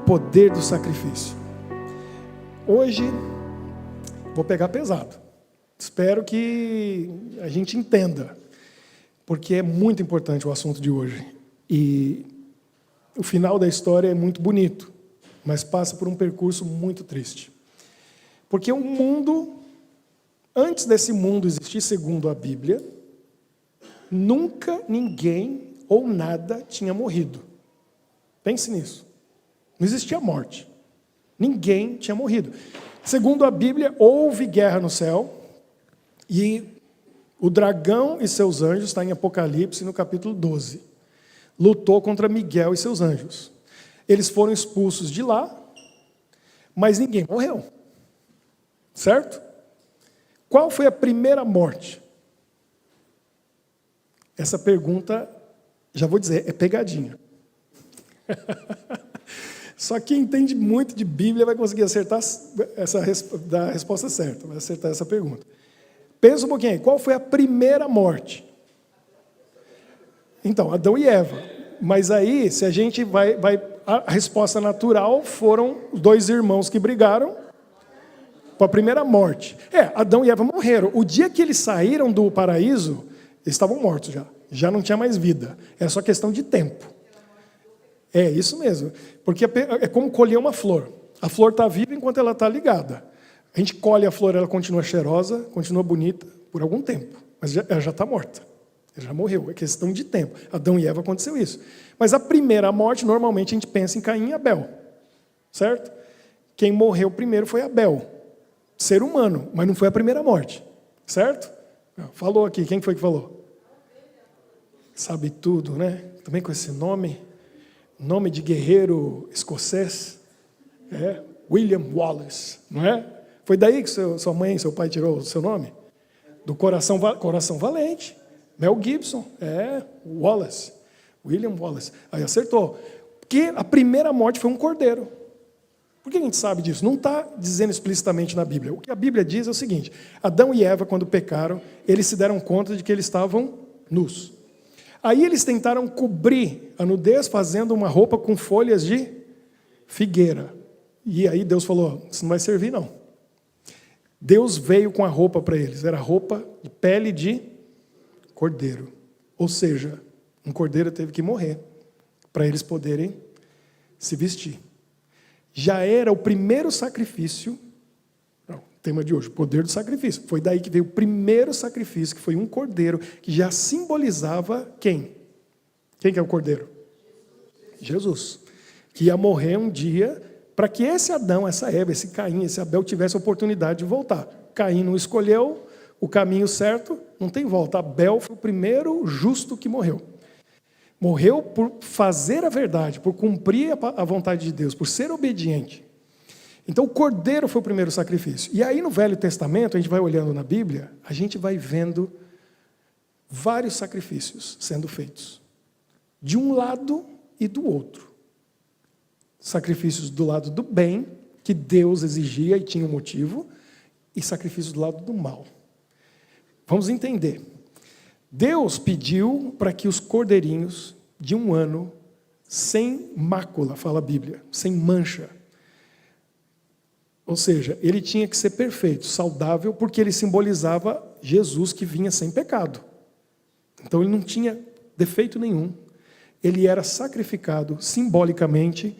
poder do sacrifício. Hoje, vou pegar pesado. Espero que a gente entenda, porque é muito importante o assunto de hoje. E o final da história é muito bonito, mas passa por um percurso muito triste. Porque o mundo, antes desse mundo existir, segundo a Bíblia, nunca ninguém ou nada tinha morrido. Pense nisso. Não existia morte. Ninguém tinha morrido. Segundo a Bíblia, houve guerra no céu, e o dragão e seus anjos, está em Apocalipse, no capítulo 12, lutou contra Miguel e seus anjos. Eles foram expulsos de lá, mas ninguém morreu. Certo? Qual foi a primeira morte? Essa pergunta, já vou dizer, é pegadinha. Só quem entende muito de Bíblia vai conseguir acertar dar a resposta certa, vai acertar essa pergunta. Pensa um pouquinho aí, qual foi a primeira morte? Então, Adão e Eva. Mas aí, se a gente a resposta natural foram os dois irmãos que brigaram para a primeira morte. Adão e Eva morreram. O dia que eles saíram do paraíso, eles estavam mortos já. Já não tinha mais vida. É só questão de tempo. É isso mesmo. Porque é como colher uma flor. A flor está viva enquanto ela está ligada. A gente colhe a flor, ela continua cheirosa, continua bonita por algum tempo. Mas ela já está morta. Ela já morreu. É questão de tempo. Adão e Eva aconteceu isso. Mas a primeira morte, normalmente a gente pensa em Caim e Abel. Certo? Quem morreu primeiro foi Abel. Ser humano, mas não foi a primeira morte. Certo? Falou aqui. Quem foi que falou? Sabe tudo, né? Também com esse nome. Nome de guerreiro escocês. William Wallace, não é? Foi daí que sua mãe e seu pai tirou o seu nome? Do Coração Valente. Mel Gibson. Wallace. William Wallace. Aí acertou. Porque a primeira morte foi um cordeiro. Por que a gente sabe disso? Não está dizendo explicitamente na Bíblia. O que a Bíblia diz é o seguinte: Adão e Eva, quando pecaram, eles se deram conta de que eles estavam nus. Aí eles tentaram cobrir a nudez fazendo uma roupa com folhas de figueira. E aí Deus falou: isso não vai servir não. Deus veio com a roupa para eles. Era roupa de pele de cordeiro. Ou seja, um cordeiro teve que morrer para eles poderem se vestir. Já era o primeiro sacrifício. Não, tema de hoje, poder do sacrifício. Foi daí que veio o primeiro sacrifício, que foi um cordeiro, que já simbolizava quem? Quem que é o cordeiro? Jesus. Que ia morrer um dia para que esse Adão, essa Eva, esse Caim, esse Abel tivesse a oportunidade de voltar. Caim não escolheu o caminho certo, não tem volta. Abel foi o primeiro justo que morreu. Morreu por fazer a verdade, por cumprir a vontade de Deus, por ser obediente. Então o cordeiro foi o primeiro sacrifício. E aí no Velho Testamento, a gente vai olhando na Bíblia, a gente vai vendo vários sacrifícios sendo feitos. De um lado e do outro. Sacrifícios do lado do bem, que Deus exigia e tinha um motivo, e sacrifícios do lado do mal. Vamos entender. Deus pediu para que os cordeirinhos de um ano, sem mácula, fala a Bíblia, sem mancha. Ou seja, ele tinha que ser perfeito, saudável, porque ele simbolizava Jesus que vinha sem pecado. Então ele não tinha defeito nenhum. Ele era sacrificado simbolicamente,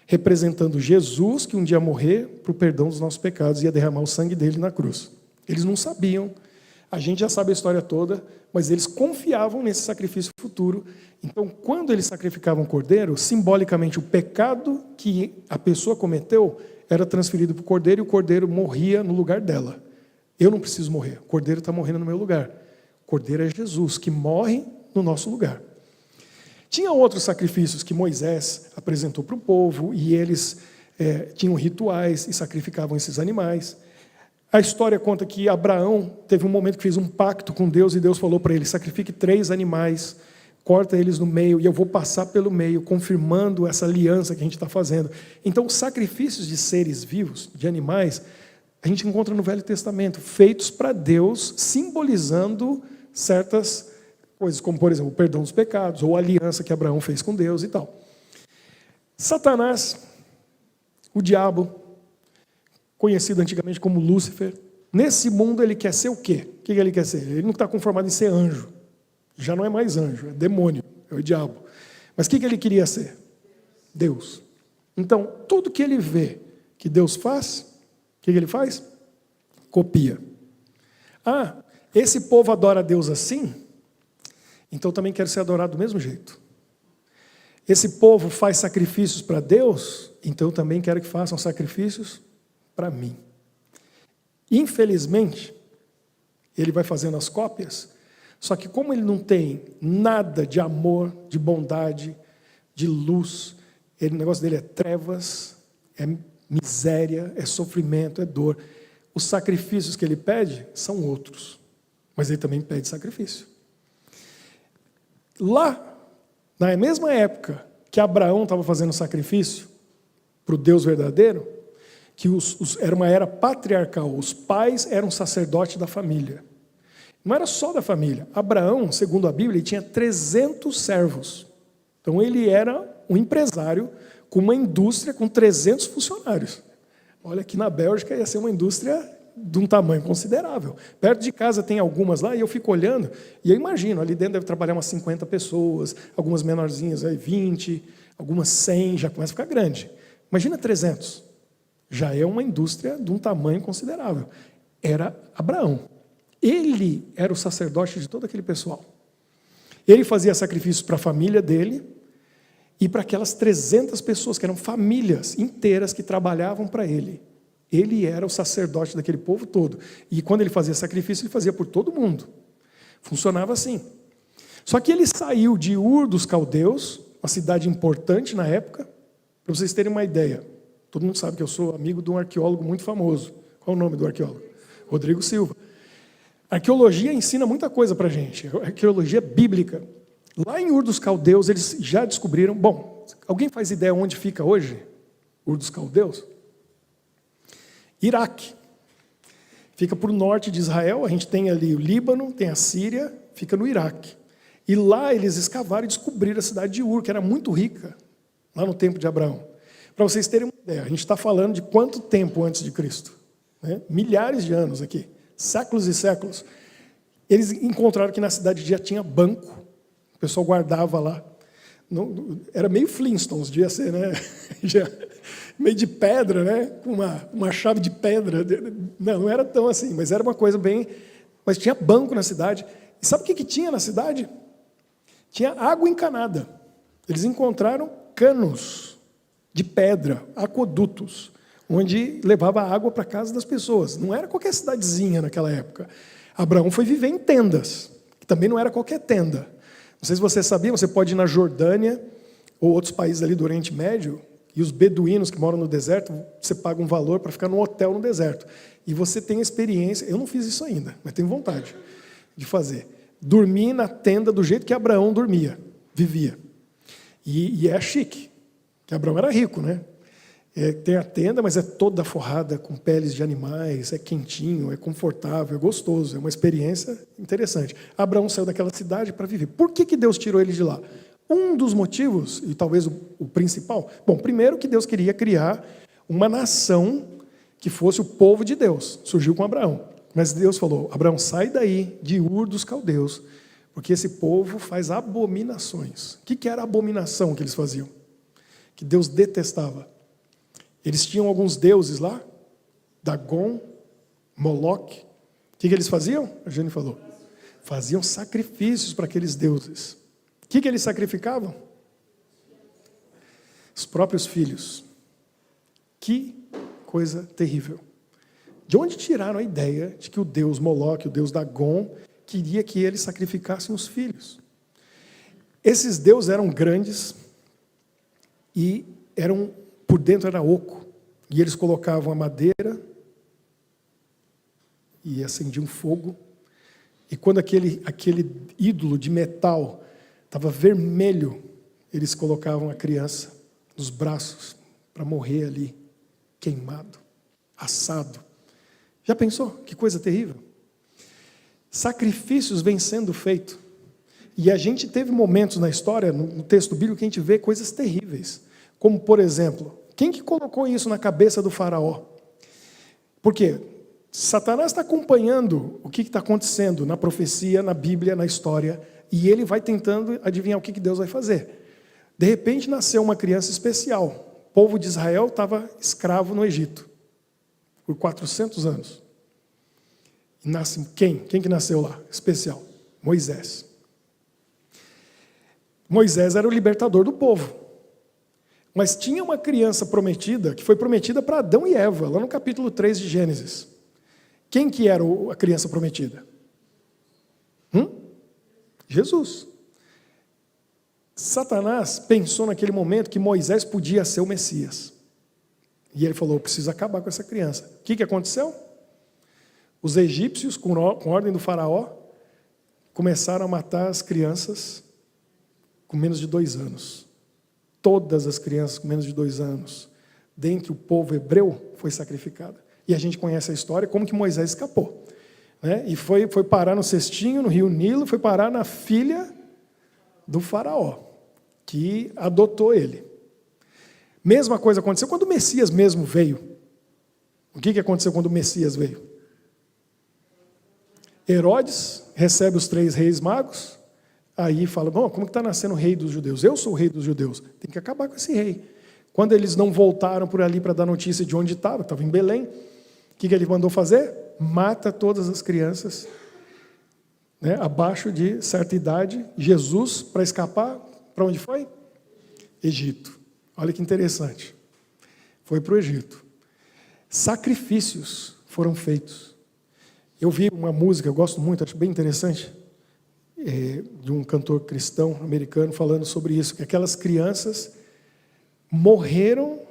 representando Jesus, que um dia ia morrer para o perdão dos nossos pecados, ia derramar o sangue dele na cruz. Eles não sabiam, a gente já sabe a história toda, mas eles confiavam nesse sacrifício futuro. Então, quando eles sacrificavam o cordeiro, simbolicamente o pecado que a pessoa cometeu era transferido para o cordeiro, e o cordeiro morria no lugar dela. Eu não preciso morrer, o cordeiro está morrendo no meu lugar. O cordeiro é Jesus, que morre no nosso lugar. Tinha outros sacrifícios que Moisés apresentou para o povo, e eles tinham rituais e sacrificavam esses animais. A história conta que Abraão teve um momento que fez um pacto com Deus, e Deus falou para ele: sacrifique 3 animais, corta eles no meio, e eu vou passar pelo meio, confirmando essa aliança que a gente está fazendo. Então, os sacrifícios de seres vivos, de animais, a gente encontra no Velho Testamento, feitos para Deus, simbolizando certas coisas, como, por exemplo, o perdão dos pecados, ou a aliança que Abraão fez com Deus e tal. Satanás O diabo, conhecido antigamente como Lúcifer, nesse mundo ele quer ser o quê? O que ele quer ser? Ele não está conformado em ser anjo. Já não é mais anjo, é demônio, é o diabo. Mas o que ele queria ser? Deus. Então, tudo que ele vê que Deus faz, o que ele faz? Copia. Ah, esse povo adora a Deus assim? Então também quero ser adorado do mesmo jeito. Esse povo faz sacrifícios para Deus? Então eu também quero que façam sacrifícios para mim. Infelizmente, ele vai fazendo as cópias, só que como ele não tem nada de amor, de bondade, de luz, o negócio dele é trevas, é miséria, é sofrimento, é dor. Os sacrifícios que ele pede são outros, mas ele também pede sacrifício. Lá, na mesma época que Abraão estava fazendo sacrifício para o Deus verdadeiro, que era uma era patriarcal, os pais eram sacerdotes da família. Não era só da família. Abraão, segundo a Bíblia, ele tinha 300 servos. Então ele era um empresário com uma indústria com 300 funcionários. Olha, aqui na Bélgica ia ser uma indústria de um tamanho considerável. Perto de casa tem algumas lá, e eu fico olhando, e eu imagino, ali dentro deve trabalhar umas 50 pessoas, algumas menorzinhas, aí 20, algumas 100, já começa a ficar grande. Imagina 300. Já é uma indústria de um tamanho considerável. Era Abraão. Ele era o sacerdote de todo aquele pessoal. Ele fazia sacrifícios para a família dele e para aquelas 300 pessoas, que eram famílias inteiras que trabalhavam para ele. Ele era o sacerdote daquele povo todo. E quando ele fazia sacrifício, ele fazia por todo mundo. Funcionava assim. Só que ele saiu de Ur dos Caldeus, uma cidade importante na época, para vocês terem uma ideia. Todo mundo sabe que eu sou amigo de um arqueólogo muito famoso. Qual é o nome do arqueólogo? Rodrigo Silva. A arqueologia ensina muita coisa para a gente. A arqueologia bíblica. Lá em Ur dos Caldeus, eles já descobriram... Bom, alguém faz ideia onde fica hoje Ur dos Caldeus? Iraque. Fica para o norte de Israel. A gente tem ali o Líbano, tem a Síria, fica no Iraque. E lá eles escavaram e descobriram a cidade de Ur, que era muito rica, lá no tempo de Abraão. Para vocês terem uma ideia, a gente está falando de quanto tempo antes de Cristo? Né? Milhares de anos aqui, séculos e séculos. Eles encontraram que na cidade já tinha banco, o pessoal guardava lá. Era meio Flintstones, devia ser, né? Já, meio de pedra, né? Com uma chave de pedra. Não era tão assim, mas era uma coisa bem... Mas tinha banco na cidade. E sabe o que tinha na cidade? Tinha água encanada. Eles encontraram canos de pedra, aquedutos, onde levava água para a casa das pessoas. Não era qualquer cidadezinha naquela época. Abraão foi viver em tendas, que também não era qualquer tenda. Não sei se você sabia, você pode ir na Jordânia ou outros países ali do Oriente Médio, e os beduínos que moram no deserto, você paga um valor para ficar num hotel no deserto. E você tem a experiência, eu não fiz isso ainda, mas tenho vontade de fazer. Dormir na tenda do jeito que Abraão dormia, vivia. E é chique, que Abraão era rico, né? Tem a tenda, mas é toda forrada com peles de animais, é quentinho, é confortável, é gostoso, é uma experiência interessante. Abraão saiu daquela cidade para viver. Por que Deus tirou ele de lá? Um dos motivos, e talvez o principal, bom, primeiro que Deus queria criar uma nação que fosse o povo de Deus. Surgiu com Abraão. Mas Deus falou, Abraão, sai daí de Ur dos Caldeus, porque esse povo faz abominações. O que era a abominação que eles faziam? Que Deus detestava. Eles tinham alguns deuses lá, Dagon, Moloque. O que eles faziam? A Jane falou. Faziam sacrifícios para aqueles deuses. O que eles sacrificavam? Os próprios filhos. Que coisa terrível. De onde tiraram a ideia de que o deus Moloque, o deus Dagon, queria que eles sacrificassem os filhos? Esses deuses eram grandes e por dentro era oco. E eles colocavam a madeira e acendiam fogo. E quando aquele ídolo de metal estava vermelho, eles colocavam a criança nos braços para morrer ali, queimado, assado. Já pensou? Que coisa terrível. Sacrifícios vêm sendo feitos. E a gente teve momentos na história, no texto bíblico, que a gente vê coisas terríveis. Como, por exemplo, Quem que colocou isso na cabeça do faraó? Por quê? Satanás está acompanhando o que está acontecendo na profecia, na Bíblia, na história, e ele vai tentando adivinhar o que Deus vai fazer. De repente nasceu uma criança especial. O povo de Israel estava escravo no Egito por 400 anos. E nasce quem? Quem que nasceu lá? Especial. Moisés. Moisés era o libertador do povo. Mas tinha uma criança prometida, que foi prometida para Adão e Eva, lá no capítulo 3 de Gênesis. Quem que era a criança prometida? Jesus. Satanás pensou naquele momento que Moisés podia ser o Messias. E ele falou, eu preciso acabar com essa criança. O que aconteceu? Os egípcios, com ordem do faraó, começaram a matar as crianças com menos de 2 anos. Todas as crianças com menos de 2 anos, dentre o povo hebreu, foi sacrificada. E a gente conhece a história, como que Moisés escapou. Né? E foi parar no cestinho, no rio Nilo, foi parar na filha do faraó, que adotou ele. Mesma coisa aconteceu quando o Messias mesmo veio. O que aconteceu quando o Messias veio? Herodes recebe os 3 reis magos, aí fala, bom, como que está nascendo o rei dos judeus? Eu sou o rei dos judeus, tem que acabar com esse rei. Quando eles não voltaram por ali para dar notícia de onde estava em Belém, o que ele mandou fazer? Mata todas as crianças, né, abaixo de certa idade. Jesus, para escapar, para onde foi? Egito. Olha que interessante. Foi para o Egito. Sacrifícios foram feitos. Eu vi uma música, eu gosto muito, acho bem interessante, de um cantor cristão americano falando sobre isso, que aquelas crianças morreram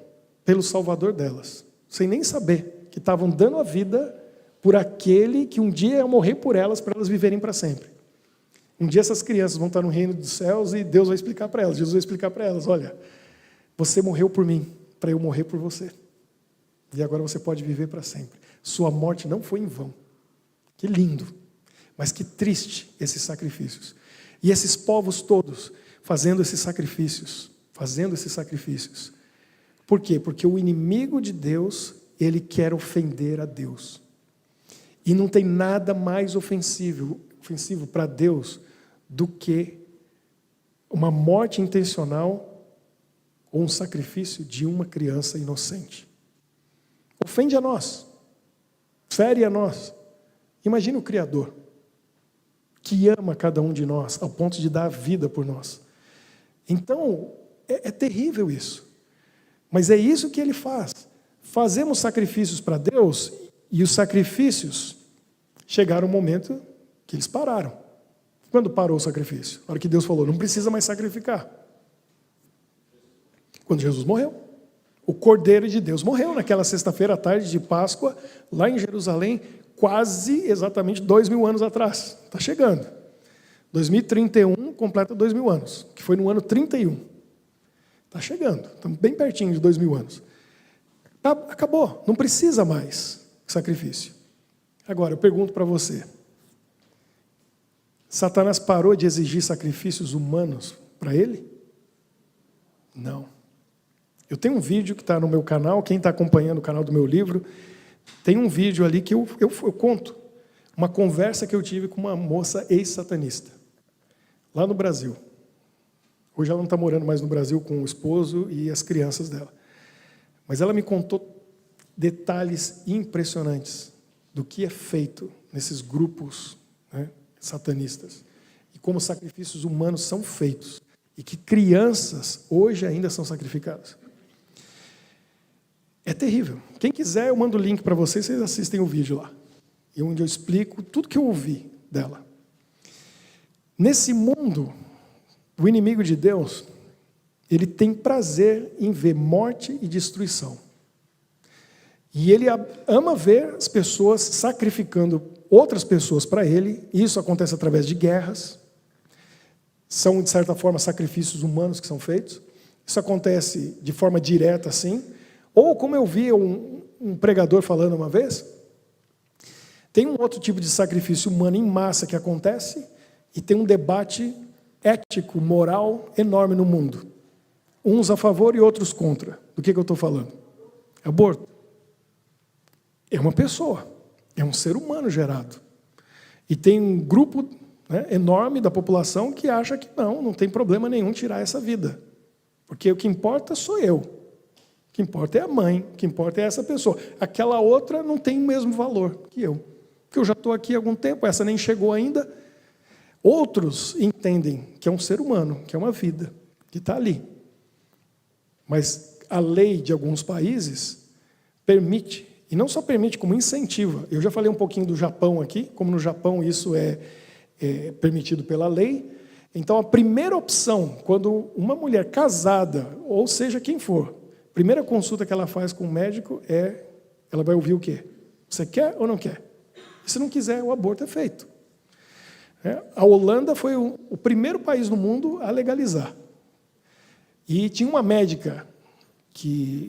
pelo Salvador delas, sem nem saber que estavam dando a vida por aquele que um dia ia morrer por elas, para elas viverem para sempre. Um dia essas crianças vão estar no reino dos céus e Deus vai explicar para elas, Jesus vai explicar para elas, olha, você morreu por mim, para eu morrer por você. E agora você pode viver para sempre. Sua morte não foi em vão. Que lindo, mas que triste esses sacrifícios. E esses povos todos fazendo esses sacrifícios. Por quê? Porque o inimigo de Deus, ele quer ofender a Deus. E não tem nada mais ofensivo para Deus do que uma morte intencional ou um sacrifício de uma criança inocente. Ofende a nós, fere a nós. Imagine o Criador, que ama cada um de nós, ao ponto de dar a vida por nós. Então, é terrível isso. Mas é isso que ele faz. Fazemos sacrifícios para Deus, e os sacrifícios chegaram um momento que eles pararam. Quando parou o sacrifício? A hora que Deus falou, não precisa mais sacrificar. Quando Jesus morreu. O Cordeiro de Deus morreu naquela sexta-feira à tarde de Páscoa, lá em Jerusalém, quase exatamente 2000 anos atrás. Está chegando. 2031 completa 2000 anos, que foi no ano 31. Está chegando, estamos bem pertinho de 2000 anos. Acabou, não precisa mais sacrifício. Agora, eu pergunto para você, Satanás parou de exigir sacrifícios humanos para ele? Não. Eu tenho um vídeo que está no meu canal, quem está acompanhando o canal do meu livro, tem um vídeo ali que eu conto uma conversa que eu tive com uma moça ex-satanista, lá no Brasil. Hoje ela não está morando mais no Brasil com o esposo e as crianças dela. Mas ela me contou detalhes impressionantes do que é feito nesses grupos, né, satanistas. E como sacrifícios humanos são feitos. E que crianças hoje ainda são sacrificadas. É terrível. Quem quiser, eu mando o link para vocês, vocês assistem o vídeo lá. Onde eu explico tudo que eu ouvi dela. Nesse mundo, o inimigo de Deus, ele tem prazer em ver morte e destruição. E ele ama ver as pessoas sacrificando outras pessoas para ele. Isso acontece através de guerras. São, de certa forma, sacrifícios humanos que são feitos. Isso acontece de forma direta, assim. Ou, como eu vi um pregador falando uma vez, tem um outro tipo de sacrifício humano em massa que acontece e tem um debate ético, moral, enorme no mundo. uns a favor e outros contra. Do que eu estou falando? Aborto. É uma pessoa, é um ser humano gerado. E tem um grupo, né, enorme da população que acha que não tem problema nenhum tirar essa vida. Porque o que importa sou eu. O que importa é a mãe, o que importa é essa pessoa. Aquela outra não tem o mesmo valor que eu. Porque eu já estou aqui há algum tempo, essa nem chegou ainda. Outros entendem que é um ser humano, que é uma vida, que está ali. Mas a lei de alguns países permite, e não só permite, como incentiva. Eu já falei um pouquinho do Japão aqui, como no Japão isso é permitido pela lei. Então, a primeira opção, quando uma mulher casada, ou seja, quem for, a primeira consulta que ela faz com o médico ela vai ouvir o quê? Você quer ou não quer? E se não quiser, o aborto é feito. A Holanda foi o primeiro país no mundo a legalizar. E tinha uma médica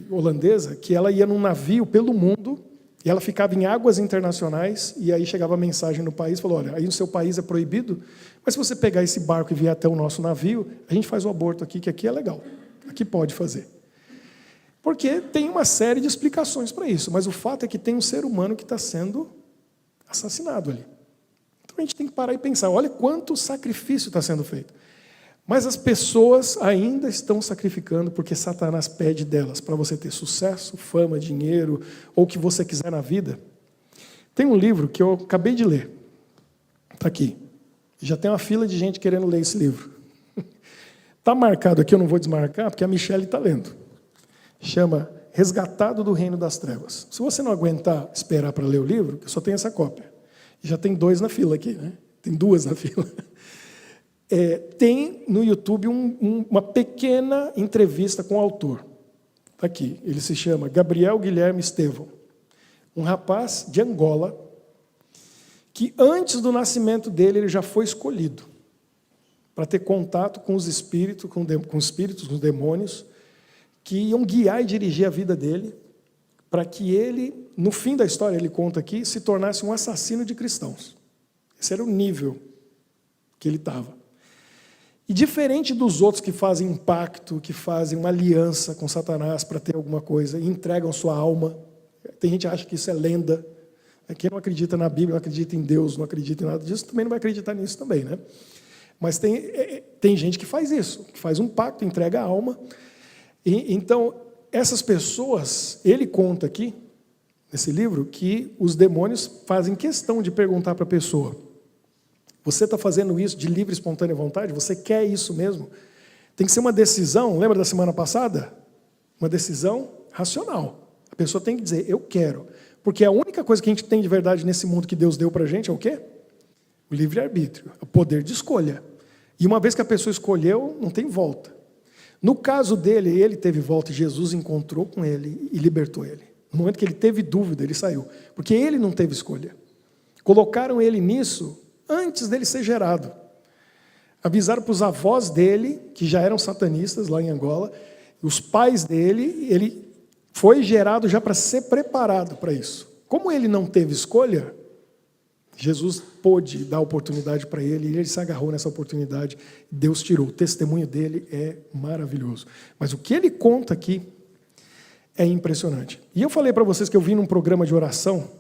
holandesa que ela ia num navio pelo mundo e ela ficava em águas internacionais e aí chegava a mensagem no país, falou, olha, aí no seu país é proibido, mas se você pegar esse barco e vier até o nosso navio, a gente faz o aborto aqui, que aqui é legal, aqui pode fazer. Porque tem uma série de explicações para isso, mas o fato é que tem um ser humano que está sendo assassinado ali. Então a gente tem que parar e pensar, olha quanto sacrifício está sendo feito. Mas as pessoas ainda estão sacrificando porque Satanás pede delas para você ter sucesso, fama, dinheiro, ou o que você quiser na vida. Tem um livro que eu acabei de ler. Está aqui. Já tem uma fila de gente querendo ler esse livro. Está marcado aqui, eu não vou desmarcar, porque a Michelle está lendo. Chama Resgatado do Reino das Trevas. Se você não aguentar esperar para ler o livro, eu só tenho essa cópia. E já tem 2 na fila aqui, né? Tem 2 na fila. Tem no YouTube uma pequena entrevista com o autor. Está aqui. Ele se chama Gabriel Guilherme Estevão. Um rapaz de Angola que antes do nascimento dele ele já foi escolhido para ter contato com os espíritos, com os demônios, que iam guiar e dirigir a vida dele, para que ele, no fim da história, ele conta aqui, se tornasse um assassino de cristãos. Esse era o nível que ele estava. E diferente dos outros que fazem um pacto, que fazem uma aliança com Satanás para ter alguma coisa, e entregam sua alma, tem gente que acha que isso é lenda. Quem não acredita na Bíblia, não acredita em Deus, não acredita em nada disso, também não vai acreditar nisso também, né? Mas tem gente que faz isso, que faz um pacto, entrega a alma. Então, essas pessoas, ele conta aqui, nesse livro, que os demônios fazem questão de perguntar para a pessoa, você está fazendo isso de livre e espontânea vontade? Você quer isso mesmo? Tem que ser uma decisão, lembra da semana passada? Uma decisão racional. A pessoa tem que dizer, eu quero. Porque a única coisa que a gente tem de verdade nesse mundo que Deus deu para a gente é o quê? O livre-arbítrio, o poder de escolha. E uma vez que a pessoa escolheu, não tem volta. No caso dele, ele teve volta e Jesus encontrou com ele e libertou ele. No momento que ele teve dúvida, ele saiu. Porque ele não teve escolha. Colocaram ele nisso antes dele ser gerado. Avisaram para os avós dele, que já eram satanistas lá em Angola, os pais dele, ele foi gerado já para ser preparado para isso. Como ele não teve escolha, Jesus pôde dar oportunidade para ele, e ele se agarrou nessa oportunidade, Deus tirou. O testemunho dele é maravilhoso. Mas o que ele conta aqui é impressionante. E eu falei para vocês que eu vim num programa de oração,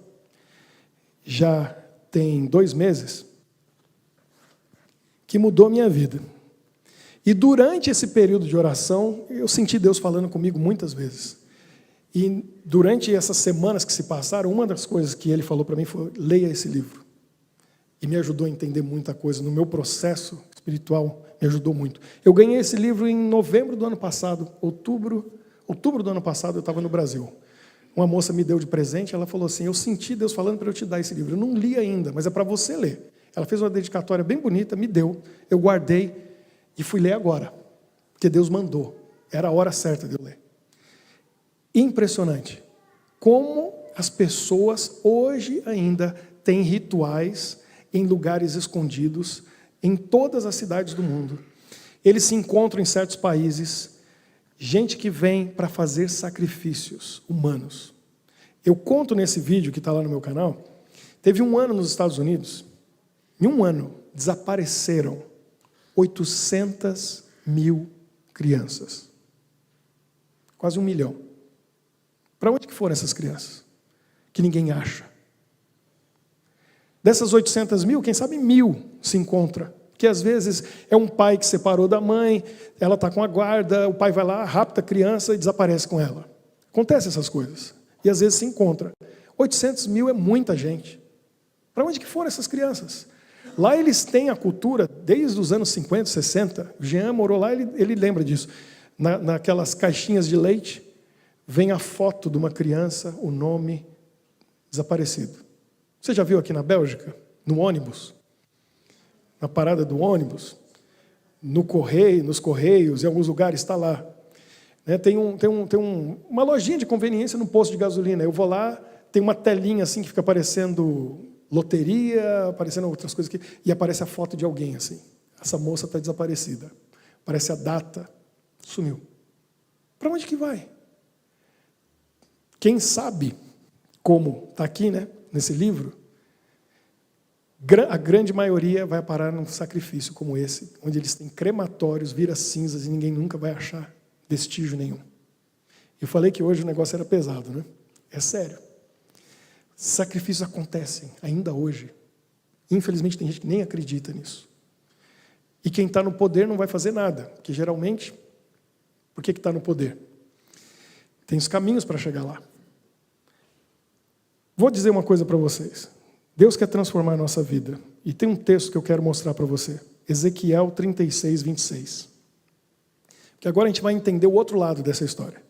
já tem 2 meses, que mudou a minha vida. E durante esse período de oração, eu senti Deus falando comigo muitas vezes. E durante essas semanas que se passaram, uma das coisas que ele falou para mim foi, leia esse livro. E me ajudou a entender muita coisa. No meu processo espiritual, me ajudou muito. Eu ganhei esse livro em novembro do ano passado, outubro do ano passado, eu estava no Brasil. Uma moça me deu de presente, ela falou assim, eu senti Deus falando para eu te dar esse livro. Eu não li ainda, mas é para você ler. Ela fez uma dedicatória bem bonita, me deu, eu guardei e fui ler agora, porque Deus mandou. Era a hora certa de eu ler. Impressionante. Como as pessoas hoje ainda têm rituais em lugares escondidos, em todas as cidades do mundo. Eles se encontram em certos países, gente que vem para fazer sacrifícios humanos. Eu conto nesse vídeo que está lá no meu canal, teve um ano nos Estados Unidos, em um ano desapareceram 800 mil crianças. Quase 1 milhão. Para onde que foram essas crianças? Que ninguém acha. Dessas 800 mil, quem sabe 1.000 se encontra. Que às vezes é um pai que separou da mãe, ela está com a guarda, o pai vai lá, rapta a criança e desaparece com ela. Acontece essas coisas. E às vezes se encontra. 800 mil é muita gente. Para onde que foram essas crianças? Lá eles têm a cultura, desde os anos 50, 60. O Jean morou lá, ele lembra disso. Naquelas caixinhas de leite, vem a foto de uma criança, o nome desaparecido. Você já viu aqui na Bélgica? No ônibus? Na parada do ônibus? No correio, nos correios, em alguns lugares está lá. Tem uma lojinha de conveniência no posto de gasolina. Eu vou lá, tem uma telinha assim que fica aparecendo loteria, aparecendo outras coisas aqui, e aparece a foto de alguém assim. Essa moça está desaparecida. Aparece a data, sumiu. Para onde que vai? Quem sabe como está aqui, né, nesse livro, a grande maioria vai parar num sacrifício como esse, onde eles têm crematórios, vira cinzas e ninguém nunca vai achar vestígio nenhum. Eu falei que hoje o negócio era pesado, né? É sério. Sacrifícios acontecem ainda hoje. Infelizmente tem gente que nem acredita nisso. E quem está no poder não vai fazer nada, porque geralmente, por que está no poder? Tem os caminhos para chegar lá. Vou dizer uma coisa para vocês. Deus quer transformar a nossa vida. E tem um texto que eu quero mostrar para você. Ezequiel 36, 26. Que agora a gente vai entender o outro lado dessa história.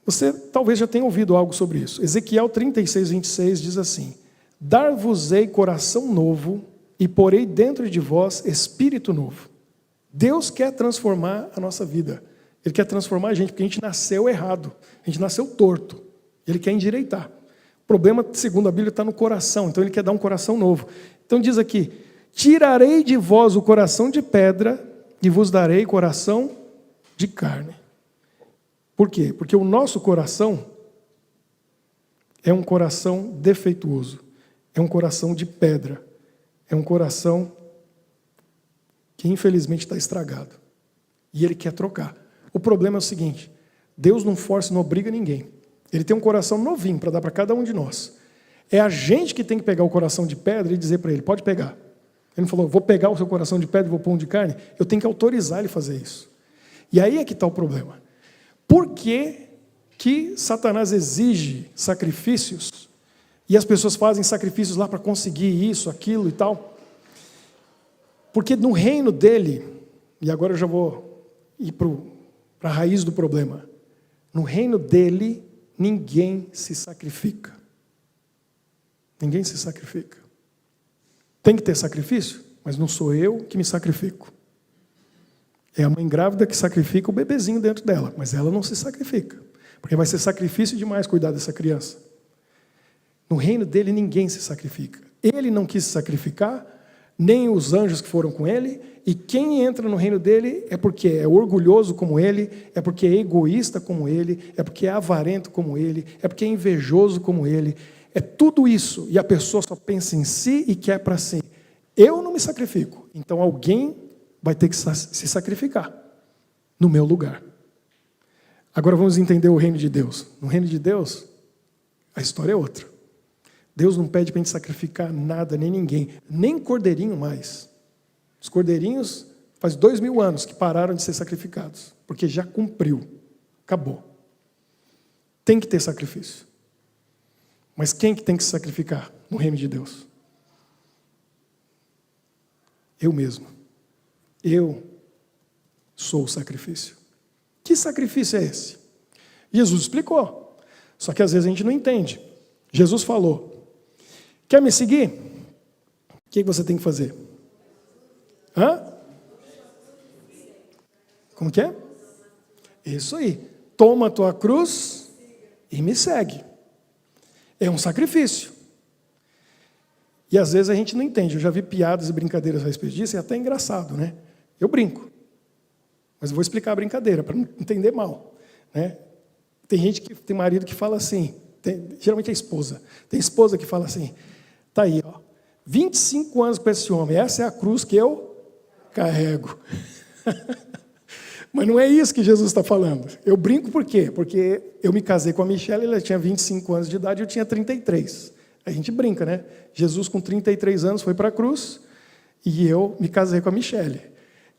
Você talvez já tenha ouvido algo sobre isso. Ezequiel 36, 26 diz assim: Dar-vos-ei coração novo e porei dentro de vós espírito novo. Deus quer transformar a nossa vida. Ele quer transformar a gente, porque a gente nasceu errado. A gente nasceu torto. Ele quer endireitar. O problema, segundo a Bíblia, está no coração. Então ele quer dar um coração novo. Então diz aqui: tirarei de vós o coração de pedra e vos darei coração de carne. Por quê? Porque o nosso coração é um coração defeituoso. É um coração de pedra. É um coração que infelizmente está estragado. E ele quer trocar. O problema é o seguinte: Deus não força, não obriga ninguém. Ele tem um coração novinho para dar para cada um de nós. É a gente que tem que pegar o coração de pedra e dizer para ele: pode pegar. Ele não falou: vou pegar o seu coração de pedra e vou pôr um de carne. Eu tenho que autorizar ele a fazer isso. E aí é que está o problema. Por que Satanás exige sacrifícios e as pessoas fazem sacrifícios lá para conseguir isso, aquilo e tal? Porque no reino dele, e agora eu já vou ir para a raiz do problema, no reino dele ninguém se sacrifica. Ninguém se sacrifica. Tem que ter sacrifício, mas não sou eu que me sacrifico. É a mãe grávida que sacrifica o bebezinho dentro dela, mas ela não se sacrifica, porque vai ser sacrifício demais cuidar dessa criança. No reino dele ninguém se sacrifica. Ele não quis se sacrificar, nem os anjos que foram com ele, e quem entra no reino dele é porque é orgulhoso como ele, é porque é egoísta como ele, é porque é avarento como ele, é porque é invejoso como ele. É tudo isso, e a pessoa só pensa em si e quer para si. Eu não me sacrifico, então alguém vai ter que se sacrificar no meu lugar. Agora vamos entender o reino de Deus. No reino de Deus, a história é outra. Deus não pede para a gente sacrificar nada, nem ninguém, nem cordeirinho mais. Os cordeirinhos faz 2000 anos que pararam de ser sacrificados, porque já cumpriu, acabou. Tem que ter sacrifício. Mas quem que tem que se sacrificar no reino de Deus? Eu mesmo. Eu sou o sacrifício. Que sacrifício é esse? Jesus explicou. Só que às vezes a gente não entende. Jesus falou: quer me seguir? O que você tem que fazer? Hã? Como que é? Isso aí. Toma a tua cruz e me segue. É um sacrifício. E às vezes a gente não entende. Eu já vi piadas e brincadeiras a respeito disso, e é até engraçado, né? Eu brinco. Mas eu vou explicar a brincadeira, para não entender mal. Né? Tem marido que fala assim, geralmente é esposa. Tem esposa que fala assim: tá aí, ó, 25 anos com esse homem, essa é a cruz que eu carrego. Mas não é isso que Jesus está falando. Eu brinco por quê? Porque eu me casei com a Michelle, ela tinha 25 anos de idade, eu tinha 33. A gente brinca, né? Jesus com 33 anos foi para a cruz e eu me casei com a Michelle.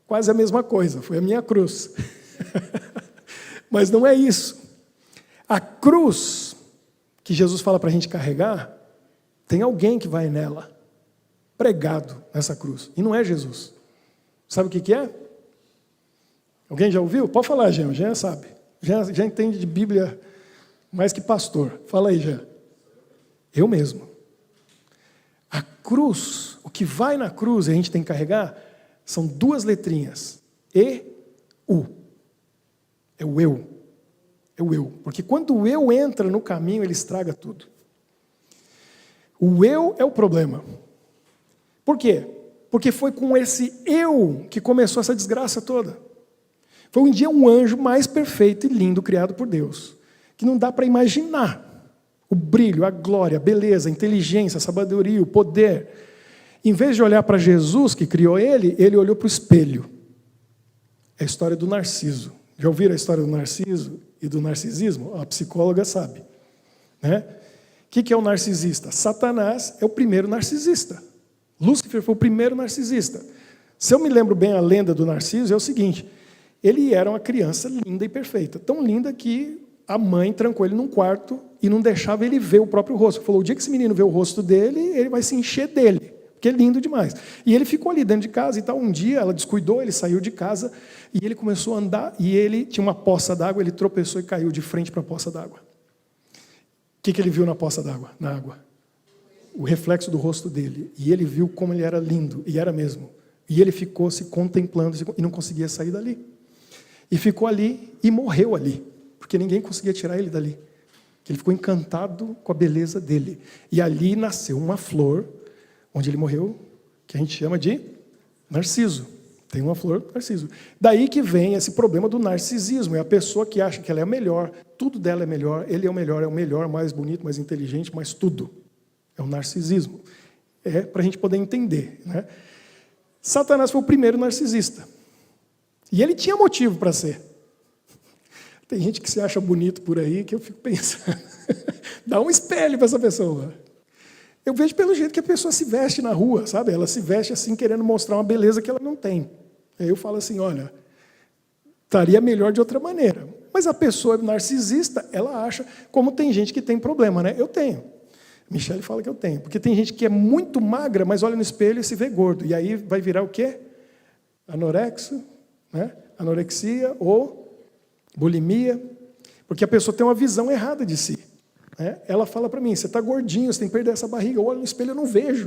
Quase a mesma coisa, foi a minha cruz. Mas não é isso. A cruz que Jesus fala para a gente carregar, tem alguém que vai nela, pregado nessa cruz. E não é Jesus. Sabe o que é? Alguém já ouviu? Pode falar, Jean. Jean sabe. Já entende de Bíblia mais que pastor. Fala aí, Jean. Eu mesmo. A cruz, o que vai na cruz e a gente tem que carregar, são duas letrinhas. E, U. É o eu. É o eu. Porque quando o eu entra no caminho, ele estraga tudo. O eu é o problema. Por quê? Porque foi com esse eu que começou essa desgraça toda. Foi um dia um anjo mais perfeito e lindo criado por Deus, que não dá para imaginar o brilho, a glória, a beleza, a inteligência, a sabedoria, o poder. Em vez de olhar para Jesus, que criou ele olhou para o espelho. É a história do Narciso. Já ouviram a história do Narciso e do narcisismo? A psicóloga sabe. Né? O que é o narcisista? Satanás é o primeiro narcisista. Lúcifer foi o primeiro narcisista. Se eu me lembro bem a lenda do Narciso, é o seguinte: ele era uma criança linda e perfeita. Tão linda que a mãe trancou ele num quarto e não deixava ele ver o próprio rosto. Falou, o dia que esse menino vê o rosto dele, ele vai se encher dele, porque é lindo demais. E ele ficou ali dentro de casa e tal. Um dia ela descuidou, ele saiu de casa e ele começou a andar e ele tinha uma poça d'água, ele tropeçou e caiu de frente para a poça d'água. O que ele viu na poça d'água? Na água. O reflexo do rosto dele. E ele viu como ele era lindo, e era mesmo. E ele ficou se contemplando e não conseguia sair dali. E ficou ali e morreu ali, porque ninguém conseguia tirar ele dali. Ele ficou encantado com a beleza dele. E ali nasceu uma flor, onde ele morreu, que a gente chama de narciso. Tem uma flor narciso. Daí que vem esse problema do narcisismo. É a pessoa que acha que ela é a melhor, tudo dela é melhor, ele é o melhor, mais bonito, mais inteligente, mais tudo. É o narcisismo. É para a gente poder entender. Né? Satanás foi o primeiro narcisista. E ele tinha motivo para ser. Tem gente que se acha bonito por aí, que eu fico pensando. Dá um espelho para essa pessoa. Eu vejo pelo jeito que a pessoa se veste na rua, sabe? Ela se veste assim, querendo mostrar uma beleza que ela não tem. Aí eu falo assim, olha, estaria melhor de outra maneira. Mas a pessoa narcisista, ela acha, como tem gente que tem problema, né? Eu tenho. Michele fala que eu tenho. Porque tem gente que é muito magra, mas olha no espelho e se vê gordo. E aí vai virar o quê? Anorexo, né? Anorexia ou bulimia, porque a pessoa tem uma visão errada de si. Né? Ela fala para mim, você está gordinho, você tem que perder essa barriga. Eu olho no espelho e não vejo.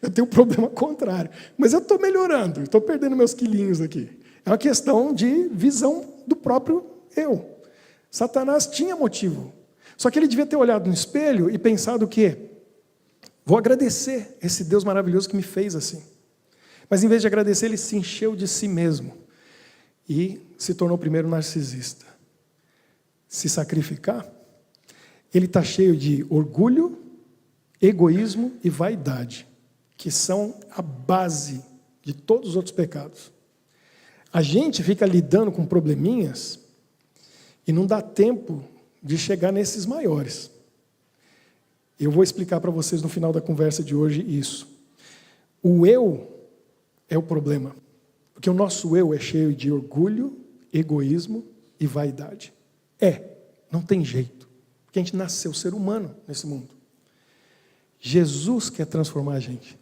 Eu tenho um problema contrário. Mas eu estou melhorando, estou perdendo meus quilinhos aqui. É uma questão de visão do próprio eu. Satanás tinha motivo. Só que ele devia ter olhado no espelho e pensado o quê? Vou agradecer esse Deus maravilhoso que me fez assim. Mas em vez de agradecer, ele se encheu de si mesmo. E se tornou o primeiro narcisista. Se sacrificar, ele está cheio de orgulho, egoísmo e vaidade, que são a base de todos os outros pecados. A gente fica lidando com probleminhas e não dá tempo de chegar nesses maiores. Eu vou explicar para vocês no final da conversa de hoje isso. O eu é o problema. Porque o nosso eu é cheio de orgulho, egoísmo e vaidade. Não tem jeito. Porque a gente nasceu ser humano nesse mundo. Jesus quer transformar a gente.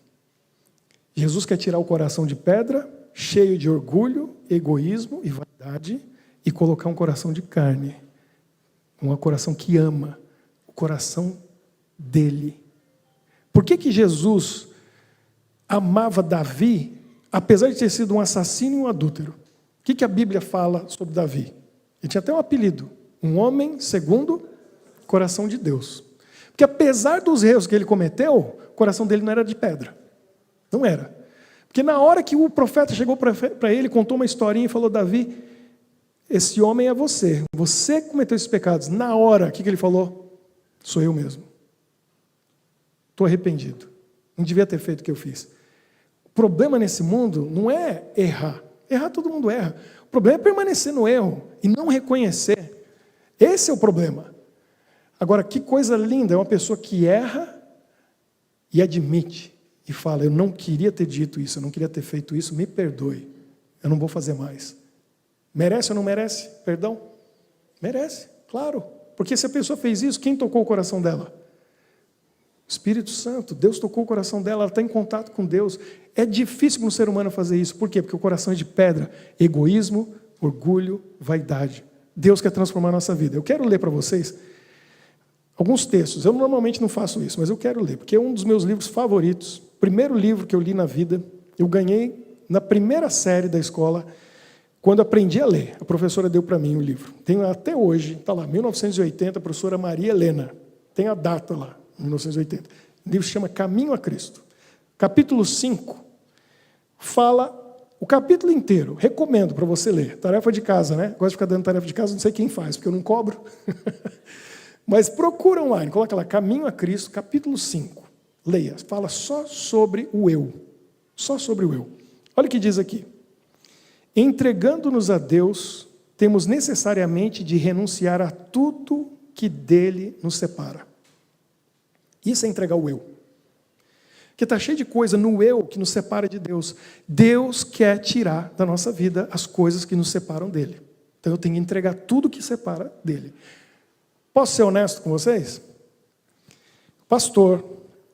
Jesus quer tirar o coração de pedra, cheio de orgulho, egoísmo e vaidade, e colocar um coração de carne. Um coração que ama. O coração dele. Por que Jesus amava Davi, apesar de ter sido um assassino e um adúltero? O que a Bíblia fala sobre Davi? Ele tinha até um apelido. Um homem segundo o coração de Deus. Porque apesar dos erros que ele cometeu, o coração dele não era de pedra. Não era. Porque na hora que o profeta chegou para ele, contou uma historinha e falou, Davi, esse homem é você. Você cometeu esses pecados. Na hora, o que ele falou? Sou eu mesmo. Estou arrependido. Não devia ter feito o que eu fiz. O problema nesse mundo não é errar. Errar todo mundo erra. O problema é permanecer no erro e não reconhecer. Esse é o problema. Agora, que coisa linda é uma pessoa que erra e admite. E fala, eu não queria ter dito isso, eu não queria ter feito isso, me perdoe. Eu não vou fazer mais. Merece ou não merece perdão? Merece, claro. Porque se a pessoa fez isso, quem tocou o coração dela? Espírito Santo, Deus tocou o coração dela, ela está em contato com Deus. É difícil para um ser humano fazer isso. Por quê? Porque o coração é de pedra. Egoísmo, orgulho, vaidade. Deus quer transformar a nossa vida. Eu quero ler para vocês alguns textos. Eu normalmente não faço isso, mas eu quero ler, porque é um dos meus livros favoritos. Primeiro livro que eu li na vida, eu ganhei na primeira série da escola, quando aprendi a ler. A professora deu para mim o livro. Tenho até hoje, está lá, 1980, a professora Maria Helena. Tem a data lá. 1980. O livro se chama Caminho a Cristo. Capítulo 5 fala o capítulo inteiro. Recomendo para você ler. Tarefa de casa, né? Gosto de ficar dando tarefa de casa, não sei quem faz, porque eu não cobro. Mas procura online, coloca lá, Caminho a Cristo, capítulo 5. Leia, fala só sobre o eu. Só sobre o eu. Olha o que diz aqui. Entregando-nos a Deus, temos necessariamente de renunciar a tudo que dele nos separa. Isso é entregar o eu. Porque está cheio de coisa no eu que nos separa de Deus. Deus quer tirar da nossa vida as coisas que nos separam dele. Então eu tenho que entregar tudo que separa dele. Posso ser honesto com vocês? Pastor,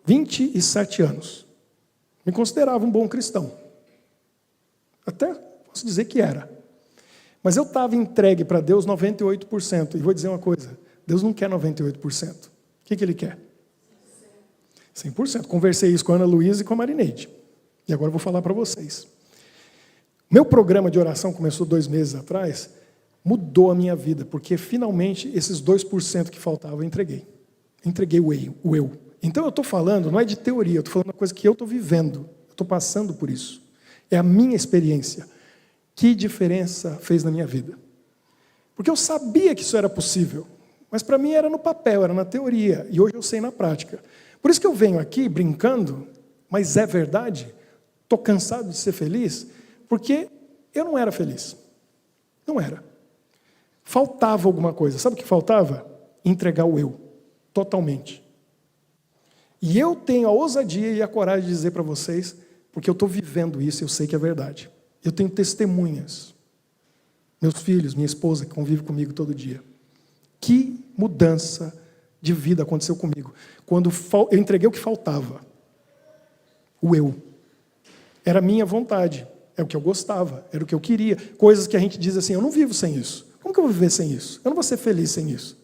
27 anos. Me considerava um bom cristão. Até posso dizer que era. Mas eu estava entregue para Deus 98%. E vou dizer uma coisa, Deus não quer 98%. O que Ele quer? 100%. Conversei isso com a Ana Luísa e com a Marineide. E agora eu vou falar para vocês. Meu programa de oração começou 2 meses atrás, mudou a minha vida, porque finalmente esses 2% que faltavam eu entreguei. Entreguei o eu. Então eu estou falando, não é de teoria, eu estou falando uma coisa que eu estou vivendo. Eu estou passando por isso. É a minha experiência. Que diferença fez na minha vida? Porque eu sabia que isso era possível, mas para mim era no papel, era na teoria, e hoje eu sei na prática. Por isso que eu venho aqui brincando, mas é verdade, estou cansado de ser feliz, porque eu não era feliz. Não era. Faltava alguma coisa. Sabe o que faltava? Entregar o eu, totalmente. E eu tenho a ousadia e a coragem de dizer para vocês, porque eu estou vivendo isso, eu sei que é verdade. Eu tenho testemunhas. Meus filhos, minha esposa, que convive comigo todo dia. Que mudança de vida aconteceu comigo. Quando eu entreguei o que faltava. O eu. Era a minha vontade. É o que eu gostava. Era o que eu queria. Coisas que a gente diz assim, eu não vivo sem isso. Como que eu vou viver sem isso? Eu não vou ser feliz sem isso.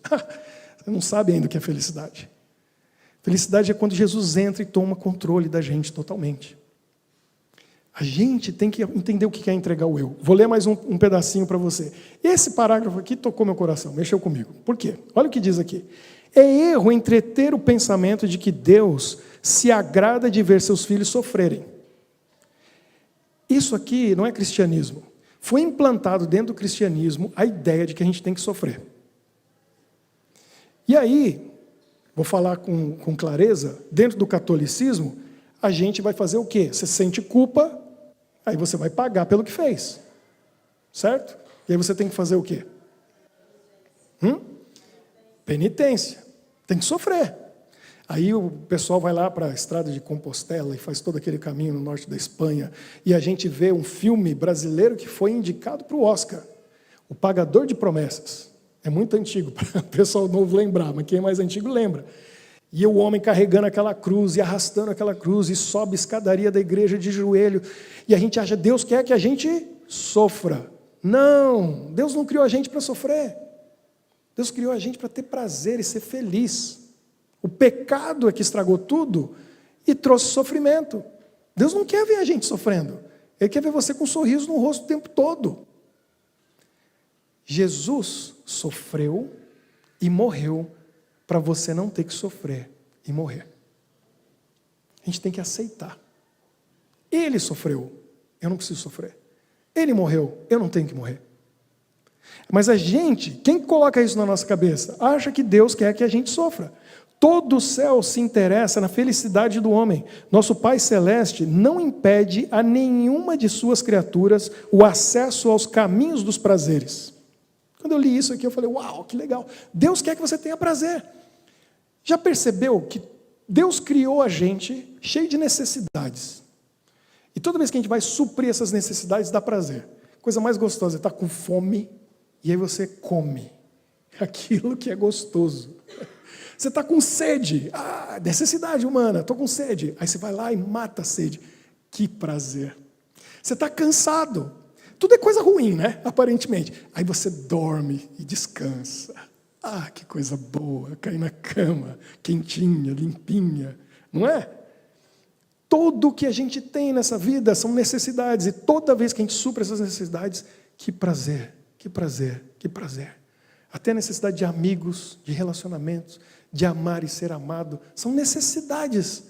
Você não sabe ainda o que é felicidade. Felicidade é quando Jesus entra e toma controle da gente totalmente. A gente tem que entender o que é entregar o eu. Vou ler mais um pedacinho para você. Esse parágrafo aqui tocou meu coração, mexeu comigo. Por quê? Olha o que diz aqui. É erro entreter o pensamento de que Deus se agrada de ver seus filhos sofrerem. Isso aqui não é cristianismo. Foi implantado dentro do cristianismo a ideia de que a gente tem que sofrer. E aí, vou falar com clareza, dentro do catolicismo, a gente vai fazer o quê? Você sente culpa, aí você vai pagar pelo que fez. Certo? E aí você tem que fazer o quê? Penitência. Tem que sofrer. Aí o pessoal vai lá para a estrada de Compostela e faz todo aquele caminho no norte da Espanha. E a gente vê um filme brasileiro que foi indicado para o Oscar. O Pagador de Promessas. É muito antigo para o pessoal novo lembrar, mas quem é mais antigo lembra. E o homem carregando aquela cruz e arrastando aquela cruz e sobe a escadaria da igreja de joelho. E a gente acha, Deus quer que a gente sofra. Não, Deus não criou a gente para sofrer. Deus criou a gente para ter prazer e ser feliz. O pecado é que estragou tudo e trouxe sofrimento. Deus não quer ver a gente sofrendo. Ele quer ver você com um sorriso no rosto o tempo todo. Jesus sofreu e morreu para você não ter que sofrer e morrer. A gente tem que aceitar. Ele sofreu, eu não preciso sofrer. Ele morreu, eu não tenho que morrer. Mas a gente, quem coloca isso na nossa cabeça? Acha que Deus quer que a gente sofra. Todo o céu se interessa na felicidade do homem. Nosso Pai Celeste não impede a nenhuma de suas criaturas o acesso aos caminhos dos prazeres. Quando eu li isso aqui, eu falei, uau, que legal. Deus quer que você tenha prazer. Já percebeu que Deus criou a gente cheio de necessidades? E toda vez que a gente vai suprir essas necessidades, dá prazer. Coisa mais gostosa é estar com fome e aí você come aquilo que é gostoso. Você está com sede, necessidade humana, estou com sede. Aí você vai lá e mata a sede. Que prazer. Você está cansado. Tudo é coisa ruim, né? Aparentemente. Aí você dorme e descansa. Que coisa boa, cair na cama, quentinha, limpinha, não é? Tudo que a gente tem nessa vida são necessidades, e toda vez que a gente supra essas necessidades, que prazer, que prazer, que prazer. Até a necessidade de amigos, de relacionamentos, de amar e ser amado, são necessidades.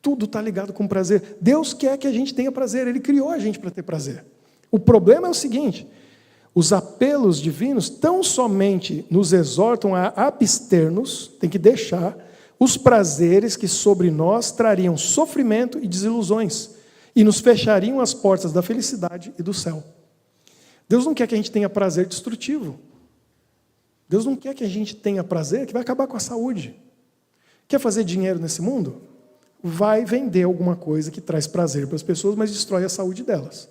Tudo está ligado com prazer. Deus quer que a gente tenha prazer, Ele criou a gente para ter prazer. O problema é o seguinte: os apelos divinos tão somente nos exortam a abster-nos, tem que deixar, os prazeres que sobre nós trariam sofrimento e desilusões, e nos fechariam as portas da felicidade e do céu. Deus não quer que a gente tenha prazer destrutivo. Deus não quer que a gente tenha prazer que vai acabar com a saúde. Quer fazer dinheiro nesse mundo? Vai vender alguma coisa que traz prazer para as pessoas, mas destrói a saúde delas.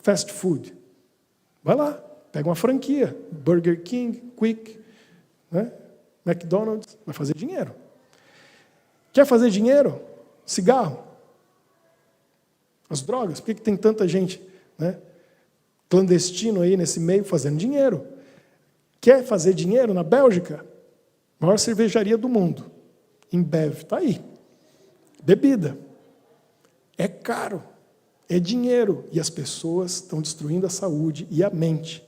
Fast food. Vai lá, pega uma franquia. Burger King, Quick, né? McDonald's, vai fazer dinheiro. Quer fazer dinheiro? Cigarro. As drogas. Por que tem tanta gente, né, clandestino aí nesse meio fazendo dinheiro? Quer fazer dinheiro na Bélgica? Maior cervejaria do mundo. Embev, está aí. Bebida. É caro. É dinheiro. E as pessoas estão destruindo a saúde e a mente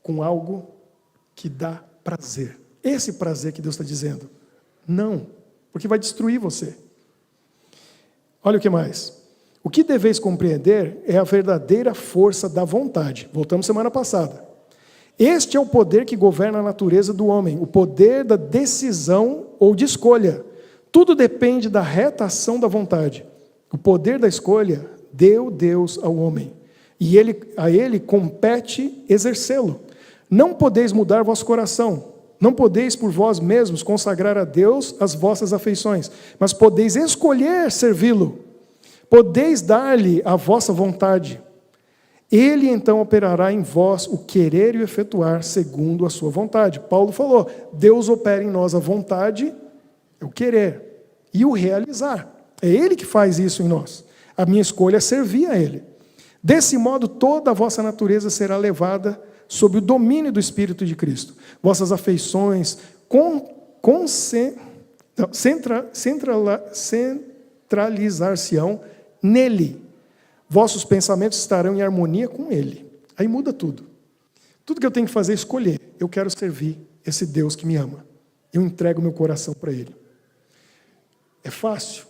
com algo que dá prazer. Esse prazer que Deus está dizendo. Não, porque vai destruir você. Olha o que mais. O que deveis compreender é a verdadeira força da vontade. Voltamos semana passada. Este é o poder que governa a natureza do homem, o poder da decisão ou de escolha. Tudo depende da reta ação da vontade. O poder da escolha deu Deus ao homem, e a ele compete exercê-lo. Não podeis mudar vosso coração, não podeis por vós mesmos consagrar a Deus as vossas afeições, mas podeis escolher servi-lo. Podeis dar-lhe a vossa vontade. Ele então operará em vós o querer e o efetuar segundo a sua vontade. Paulo falou, Deus opera em nós a vontade, o querer e o realizar. É Ele que faz isso em nós. A minha escolha é servir a Ele. Desse modo, toda a vossa natureza será levada sob o domínio do Espírito de Cristo. Vossas afeições centralizar-se-ão nele. Vossos pensamentos estarão em harmonia com Ele. Aí muda tudo. Tudo que eu tenho que fazer é escolher. Eu quero servir esse Deus que me ama. Eu entrego meu coração para Ele. É fácil?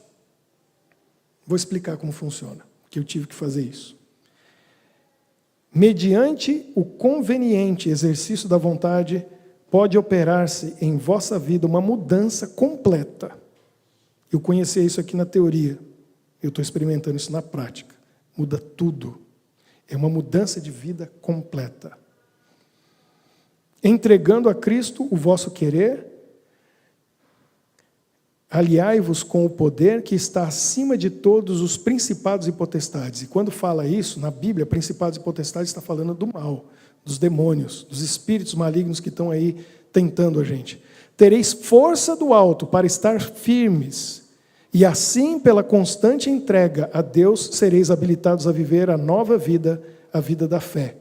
Vou explicar como funciona, que eu tive que fazer isso. Mediante o conveniente exercício da vontade, pode operar-se em vossa vida uma mudança completa. Eu conhecia isso aqui na teoria. Eu estou experimentando isso na prática. Muda tudo. É uma mudança de vida completa. Entregando a Cristo o vosso querer, aliai-vos com o poder que está acima de todos os principados e potestades. E quando fala isso, na Bíblia, principados e potestades está falando do mal, dos demônios, dos espíritos malignos que estão aí tentando a gente. Tereis força do alto para estar firmes, e assim, pela constante entrega a Deus, sereis habilitados a viver a nova vida, a vida da fé,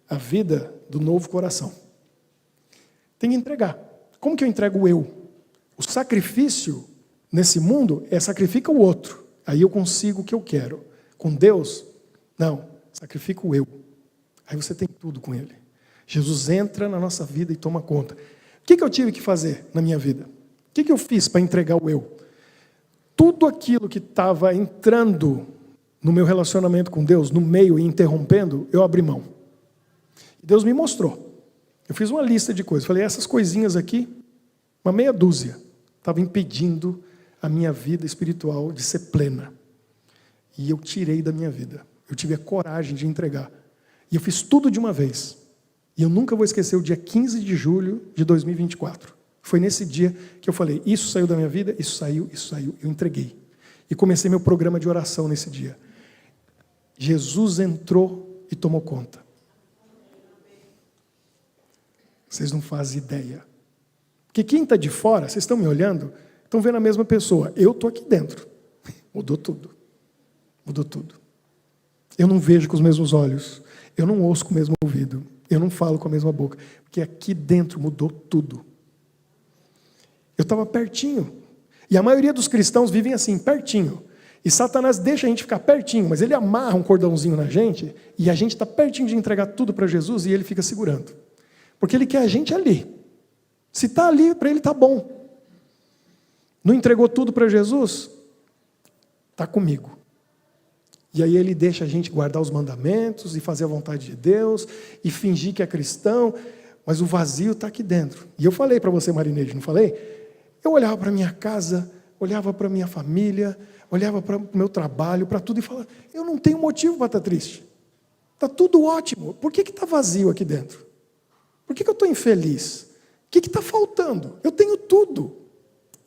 a vida do novo coração. Tem que entregar. Como que eu entrego o eu? O sacrifício nesse mundo é sacrifica o outro. Aí eu consigo o que eu quero. Com Deus, não. Sacrifica o eu. Aí você tem tudo com Ele. Jesus entra na nossa vida e toma conta. O que eu tive que fazer na minha vida? O que eu fiz para entregar o eu? Tudo aquilo que estava entrando no meu relacionamento com Deus, no meio e interrompendo, eu abri mão. Deus me mostrou. Eu fiz uma lista de coisas. Falei, essas coisinhas aqui, uma meia dúzia, estavam impedindo a minha vida espiritual de ser plena. E eu tirei da minha vida. Eu tive a coragem de entregar. E eu fiz tudo de uma vez. E eu nunca vou esquecer o dia 15 de julho de 2024. Foi nesse dia que eu falei, isso saiu da minha vida, isso saiu. Eu entreguei. E comecei meu programa de oração nesse dia. Jesus entrou e tomou conta. Vocês não fazem ideia. Porque quem está de fora, vocês estão me olhando, estão vendo a mesma pessoa. Eu estou aqui dentro. Mudou tudo. Mudou tudo. Eu não vejo com os mesmos olhos. Eu não ouço com o mesmo ouvido. Eu não falo com a mesma boca. Porque aqui dentro mudou tudo. Eu estava pertinho. E a maioria dos cristãos vivem assim, pertinho. E Satanás deixa a gente ficar pertinho, mas ele amarra um cordãozinho na gente, e a gente está pertinho de entregar tudo para Jesus, e ele fica segurando. Porque ele quer a gente ali. Se está ali, para ele está bom. Não entregou tudo para Jesus? Está comigo. E aí ele deixa a gente guardar os mandamentos, e fazer a vontade de Deus, e fingir que é cristão, mas o vazio está aqui dentro. E eu falei para você, Marineide, não falei? Eu olhava para minha casa, olhava para minha família, olhava para o meu trabalho, para tudo, e falava, eu não tenho motivo para estar triste. Está tudo ótimo. Por que está vazio aqui dentro? Por que eu estou infeliz? O que está faltando? Eu tenho tudo.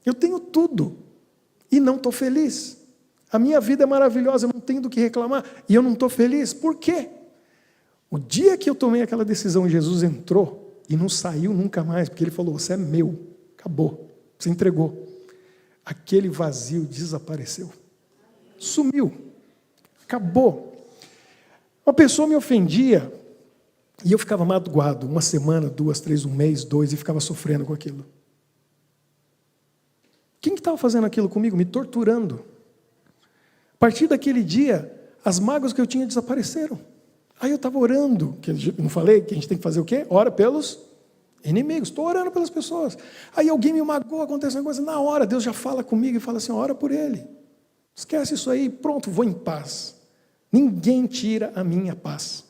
Eu tenho tudo. E não estou feliz. A minha vida é maravilhosa, eu não tenho do que reclamar. E eu não estou feliz. Por quê? O dia que eu tomei aquela decisão, Jesus entrou e não saiu nunca mais, porque ele falou, você é meu. Acabou. Você entregou. Aquele vazio desapareceu. Sumiu. Acabou. Uma pessoa me ofendia e eu ficava magoado. Uma semana, 2, 3, um mês, 2, e ficava sofrendo com aquilo. Quem que estava fazendo aquilo comigo? Me torturando. A partir daquele dia, as mágoas que eu tinha desapareceram. Aí eu estava orando. Eu não falei que a gente tem que fazer o quê? Ora pelos inimigos. Estou orando pelas pessoas. Aí alguém me magoou, acontece uma coisa. Na hora, Deus já fala comigo e fala assim, ora por ele. Esquece isso aí, pronto, vou em paz. Ninguém tira a minha paz.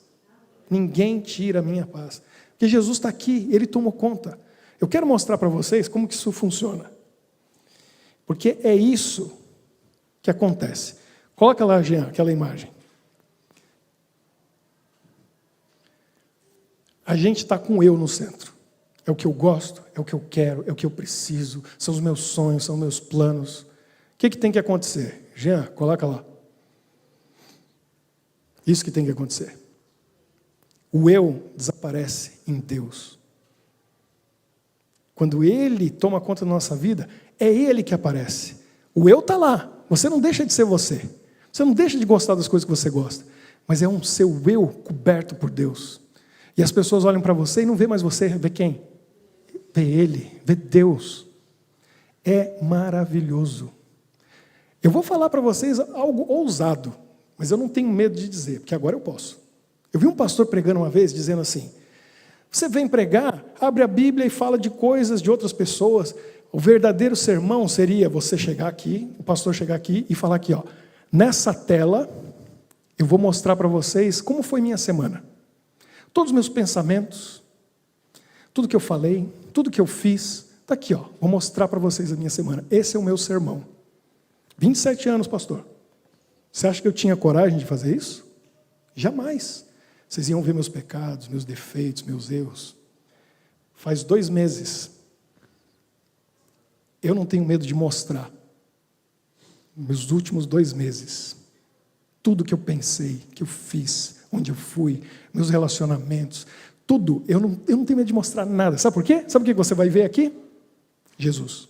Ninguém tira a minha paz. Porque Jesus está aqui, Ele tomou conta. Eu quero mostrar para vocês como que isso funciona. Porque é isso que acontece. Coloca lá, Jean, aquela imagem. A gente está com o eu no centro. É o que eu gosto, é o que eu quero, é o que eu preciso, são os meus sonhos, são os meus planos. O que tem que acontecer? Jean, coloca lá. Isso que tem que acontecer. O eu desaparece em Deus. Quando Ele toma conta da nossa vida, é Ele que aparece. O eu está lá. Você não deixa de ser você. Você não deixa de gostar das coisas que você gosta. Mas é um seu eu coberto por Deus. E as pessoas olham para você e não vê mais você, vê quem? Vê Ele, vê Deus. É maravilhoso. Eu vou falar para vocês algo ousado, mas eu não tenho medo de dizer, porque agora eu posso. Eu vi um pastor pregando uma vez, dizendo assim, você vem pregar, abre a Bíblia e fala de coisas de outras pessoas. O verdadeiro sermão seria você chegar aqui, o pastor chegar aqui e falar aqui, ó, nessa tela, eu vou mostrar para vocês como foi minha semana. Todos os meus pensamentos, tudo que eu falei, tudo que eu fiz, está aqui, ó. Vou mostrar para vocês a minha semana. Esse é o meu sermão. 27 anos, pastor. Você acha que eu tinha coragem de fazer isso? Jamais. Vocês iam ver meus pecados, meus defeitos, meus erros. Faz 2 meses. Eu não tenho medo de mostrar. Meus últimos 2 meses. Tudo que eu pensei, que eu fiz, onde eu fui, meus relacionamentos, tudo. Eu não tenho medo de mostrar nada. Sabe por quê? Sabe o que você vai ver aqui? Jesus.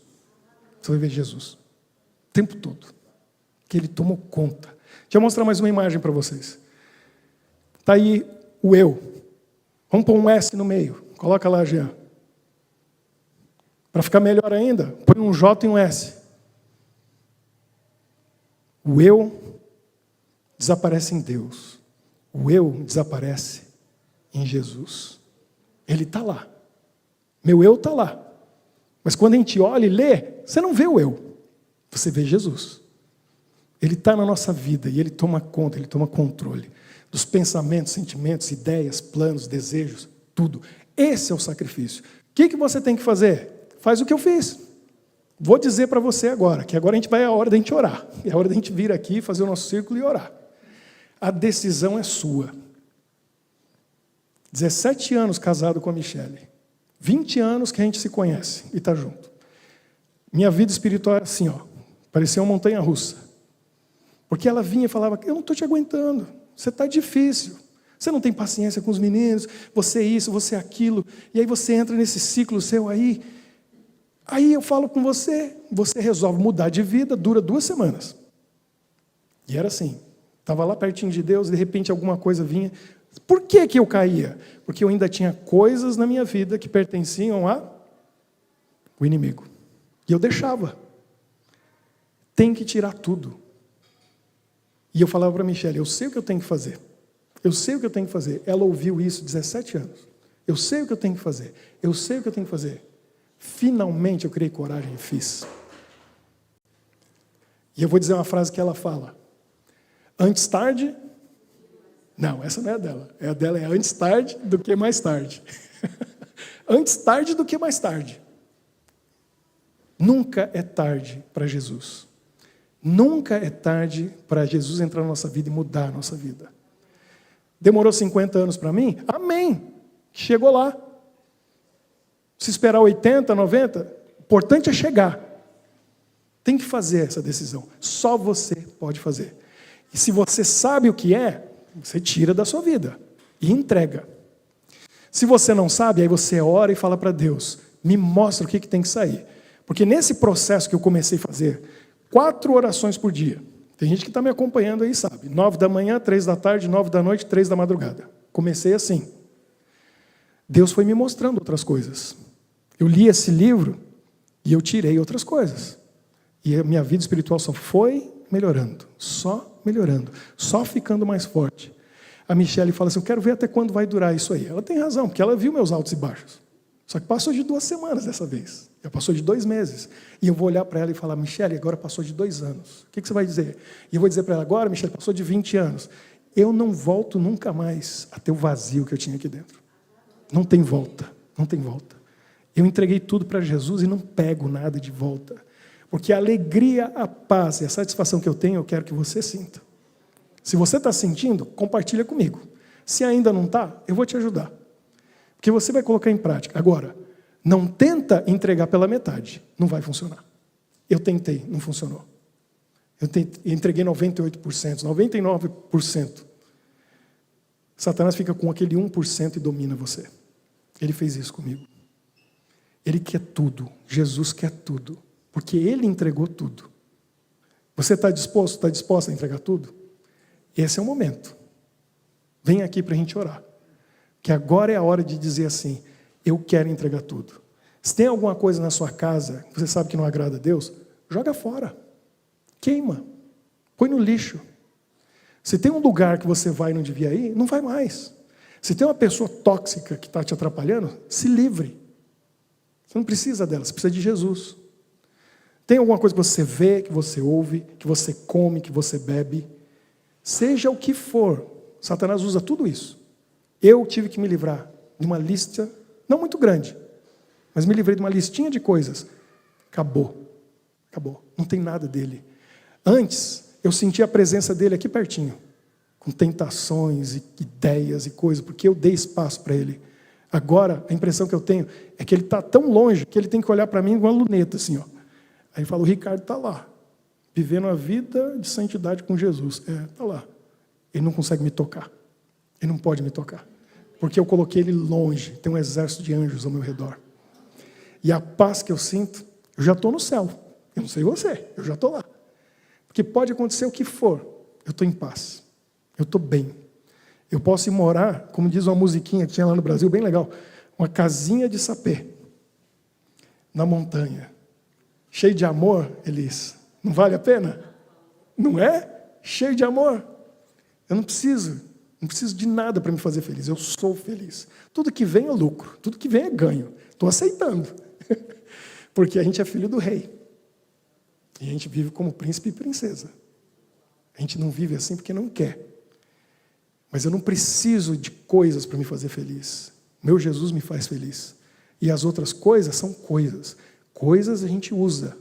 Você vai ver Jesus. O tempo todo. Que Ele tomou conta. Deixa eu mostrar mais uma imagem para vocês. Está aí o eu. Vamos pôr um S no meio. Coloca lá, Jean. Para ficar melhor ainda, põe um J e um S. O eu desaparece em Deus. O eu desaparece em Jesus. Ele está lá. Meu eu está lá. Mas quando a gente olha e lê, você não vê o eu. Você vê Jesus. Ele está na nossa vida e Ele toma conta, Ele toma controle dos pensamentos, sentimentos, ideias, planos, desejos. Tudo. Esse é o sacrifício. O que você tem que fazer? Faz o que eu fiz. Vou dizer para você agora, que agora é a hora da gente orar. É a hora da gente vir aqui, fazer o nosso círculo e orar. A decisão é sua. 17 anos casado com a Michele. 20 anos que a gente se conhece e está junto. Minha vida espiritual era assim, parecia uma montanha-russa. Porque ela vinha e falava, eu não estou te aguentando, você está difícil. Você não tem paciência com os meninos, você é isso, você é aquilo. E aí você entra nesse ciclo seu aí. Aí eu falo com você, você resolve mudar de vida, dura 2 semanas. E era assim, estava lá pertinho de Deus, de repente alguma coisa vinha. Por que eu caía? Porque eu ainda tinha coisas na minha vida que pertenciam ao inimigo. E eu deixava. Tem que tirar tudo. E eu falava para a Michele, eu sei o que eu tenho que fazer. Eu sei o que eu tenho que fazer. Ela ouviu isso 17 anos. Eu sei o que eu tenho que fazer. Eu sei o que eu tenho que fazer. Finalmente eu criei coragem e fiz. E eu vou dizer uma frase que ela fala. Antes tarde... Não, essa não é a dela. A dela é antes tarde do que mais tarde. Antes tarde do que mais tarde. Nunca é tarde para Jesus. Nunca é tarde para Jesus entrar na nossa vida e mudar a nossa vida. Demorou 50 anos para mim? Amém. Chegou lá. Se esperar 80, 90, o importante é chegar. Tem que fazer essa decisão. Só você pode fazer. E se você sabe o que é, você tira da sua vida e entrega. Se você não sabe, aí você ora e fala para Deus, me mostra o que tem que sair. Porque nesse processo que eu comecei a fazer, 4 orações por dia. Tem gente que está me acompanhando aí, sabe? 9 da manhã, 3 da tarde, 9 da noite, 3 da madrugada. Comecei assim. Deus foi me mostrando outras coisas. Eu li esse livro e eu tirei outras coisas. E a minha vida espiritual só foi melhorando, só ficando mais forte. A Michele fala assim, eu quero ver até quando vai durar isso aí. Ela tem razão, porque ela viu meus altos e baixos. Só que passou de 2 semanas dessa vez. Já passou de 2 meses. E eu vou olhar para ela e falar, Michele, agora passou de 2 anos. O que você vai dizer? E eu vou dizer para ela, agora, Michele, passou de 20 anos. Eu não volto nunca mais a ter o vazio que eu tinha aqui dentro. Não tem volta, não tem volta. Eu entreguei tudo para Jesus e não pego nada de volta. Porque a alegria, a paz e a satisfação que eu tenho, eu quero que você sinta. Se você está sentindo, compartilha comigo. Se ainda não está, eu vou te ajudar. Porque você vai colocar em prática. Agora, não tenta entregar pela metade. Não vai funcionar. Eu tentei, não funcionou. Eu entreguei 98%, 99%. Satanás fica com aquele 1% e domina você. Ele fez isso comigo. Ele quer tudo. Jesus quer tudo. Porque Ele entregou tudo. Você está disposto, está disposta a entregar tudo? Esse é o momento. Vem aqui para a gente orar. Que agora é a hora de dizer assim, eu quero entregar tudo. Se tem alguma coisa na sua casa que você sabe que não agrada a Deus, joga fora. Queima. Põe no lixo. Se tem um lugar que você vai e não devia ir, não vai mais. Se tem uma pessoa tóxica que está te atrapalhando, se livre. Você não precisa dela, você precisa de Jesus. Tem alguma coisa que você vê, que você ouve, que você come, que você bebe. Seja o que for, Satanás usa tudo isso. Eu tive que me livrar de uma lista, não muito grande, mas me livrei de uma listinha de coisas. Acabou. Acabou. Não tem nada dele. Antes, eu sentia a presença dele aqui pertinho, com tentações e ideias e coisas, porque eu dei espaço para ele. Agora, a impressão que eu tenho é que ele está tão longe que ele tem que olhar para mim com uma luneta, assim, ó. Aí fala, o Ricardo está lá, vivendo a vida de santidade com Jesus. Está lá. Ele não consegue me tocar. Ele não pode me tocar. Porque eu coloquei ele longe. Tem um exército de anjos ao meu redor. E a paz que eu sinto, eu já estou no céu. Eu não sei você, eu já estou lá. Porque pode acontecer o que for, eu estou em paz. Eu estou bem. Eu posso ir morar, como diz uma musiquinha que tinha lá no Brasil, bem legal, uma casinha de sapê, na montanha. Cheio de amor, Elis. Não vale a pena? Não é? Cheio de amor. Eu não preciso de nada para me fazer feliz. Eu sou feliz. Tudo que vem é lucro. Tudo que vem é ganho. Estou aceitando. Porque a gente é filho do rei. E a gente vive como príncipe e princesa. A gente não vive assim porque não quer. Mas eu não preciso de coisas para me fazer feliz. Meu Jesus me faz feliz. E as outras coisas são coisas. Coisas a gente usa.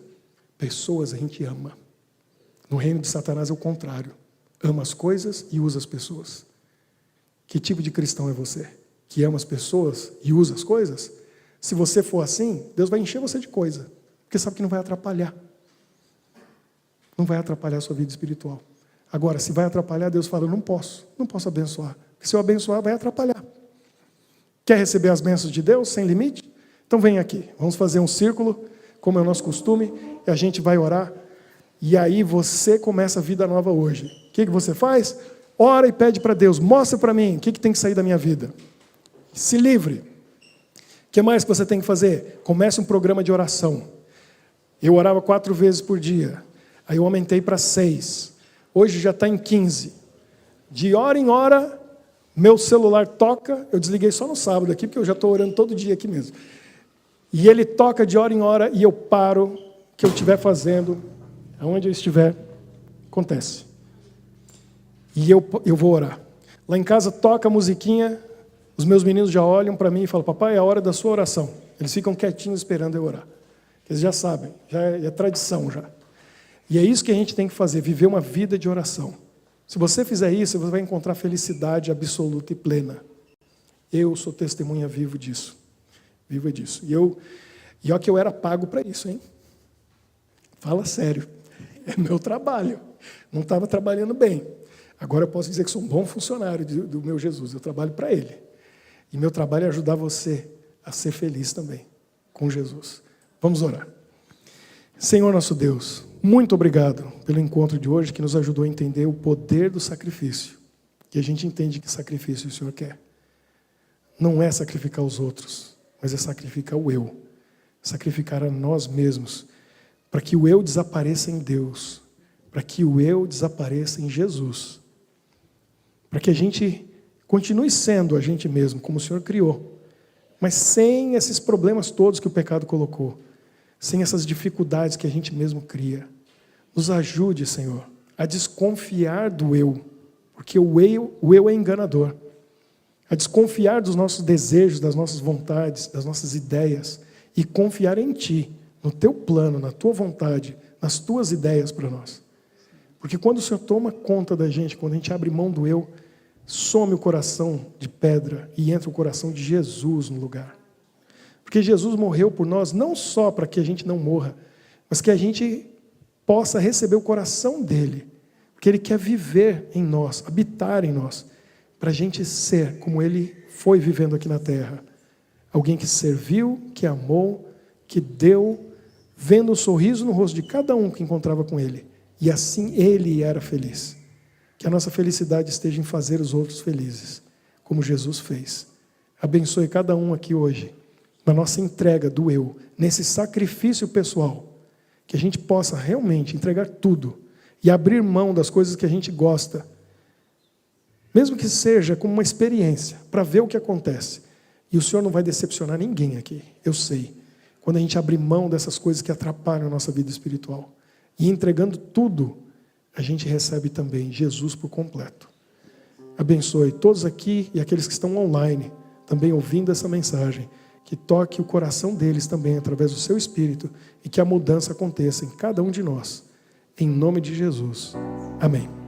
Pessoas a gente ama. No reino de Satanás é o contrário. Ama as coisas e usa as pessoas. Que tipo de cristão é você? Que ama as pessoas e usa as coisas? Se você for assim, Deus vai encher você de coisa. Porque sabe que não vai atrapalhar. Não vai atrapalhar a sua vida espiritual. Agora, se vai atrapalhar, Deus fala, não posso abençoar. Porque se eu abençoar, vai atrapalhar. Quer receber as bênçãos de Deus sem limite? Então vem aqui, vamos fazer um círculo, como é o nosso costume, e a gente vai orar, e aí você começa a vida nova hoje. O que você faz? Ora e pede para Deus, mostra para mim o que tem que sair da minha vida. Se livre. O que mais que você tem que fazer? Comece um programa de oração. Eu orava 4 vezes por dia, aí eu aumentei para 6, hoje já está em 15. De hora em hora, meu celular toca, eu desliguei só no sábado aqui, porque eu já estou orando todo dia aqui mesmo. E ele toca de hora em hora e eu paro, o que eu estiver fazendo, aonde eu estiver, acontece. E eu vou orar. Lá em casa toca a musiquinha, os meus meninos já olham para mim e falam, papai, é a hora da sua oração. Eles ficam quietinhos esperando eu orar. Eles já sabem, já é tradição já. E é isso que a gente tem que fazer, viver uma vida de oração. Se você fizer isso, você vai encontrar felicidade absoluta e plena. Eu sou testemunha vivo disso. Vivo disso. E olha que eu era pago para isso, hein? Fala sério. É meu trabalho. Não estava trabalhando bem. Agora eu posso dizer que sou um bom funcionário do meu Jesus. Eu trabalho para Ele. E meu trabalho é ajudar você a ser feliz também com Jesus. Vamos orar. Senhor nosso Deus, muito obrigado pelo encontro de hoje que nos ajudou a entender o poder do sacrifício. Que a gente entende que sacrifício o Senhor quer. Não é sacrificar os outros, mas é sacrificar o eu. Sacrificar a nós mesmos, para que o eu desapareça em Deus, para que o eu desapareça em Jesus, para que a gente continue sendo a gente mesmo, como o Senhor criou, mas sem esses problemas todos que o pecado colocou, sem essas dificuldades que a gente mesmo cria. Nos ajude, Senhor, a desconfiar do eu, porque o eu é enganador. A desconfiar dos nossos desejos, das nossas vontades, das nossas ideias, e confiar em Ti, no Teu plano, na Tua vontade, nas Tuas ideias para nós. Porque quando o Senhor toma conta da gente, quando a gente abre mão do eu, some o coração de pedra e entra o coração de Jesus no lugar. Porque Jesus morreu por nós não só para que a gente não morra, mas que a gente possa receber o coração dEle. Porque Ele quer viver em nós, habitar em nós, para a gente ser como Ele foi vivendo aqui na terra. Alguém que serviu, que amou, que deu, vendo o sorriso no rosto de cada um que encontrava com Ele. E assim Ele era feliz. Que a nossa felicidade esteja em fazer os outros felizes, como Jesus fez. Abençoe cada um aqui hoje, na nossa entrega do eu, nesse sacrifício pessoal, que a gente possa realmente entregar tudo e abrir mão das coisas que a gente gosta, mesmo que seja como uma experiência, para ver o que acontece. E o Senhor não vai decepcionar ninguém aqui, eu sei. Quando a gente abrir mão dessas coisas que atrapalham a nossa vida espiritual. E entregando tudo, a gente recebe também Jesus por completo. Abençoe todos aqui e aqueles que estão online, também ouvindo essa mensagem. Que toque o coração deles também através do seu Espírito e que a mudança aconteça em cada um de nós. Em nome de Jesus. Amém.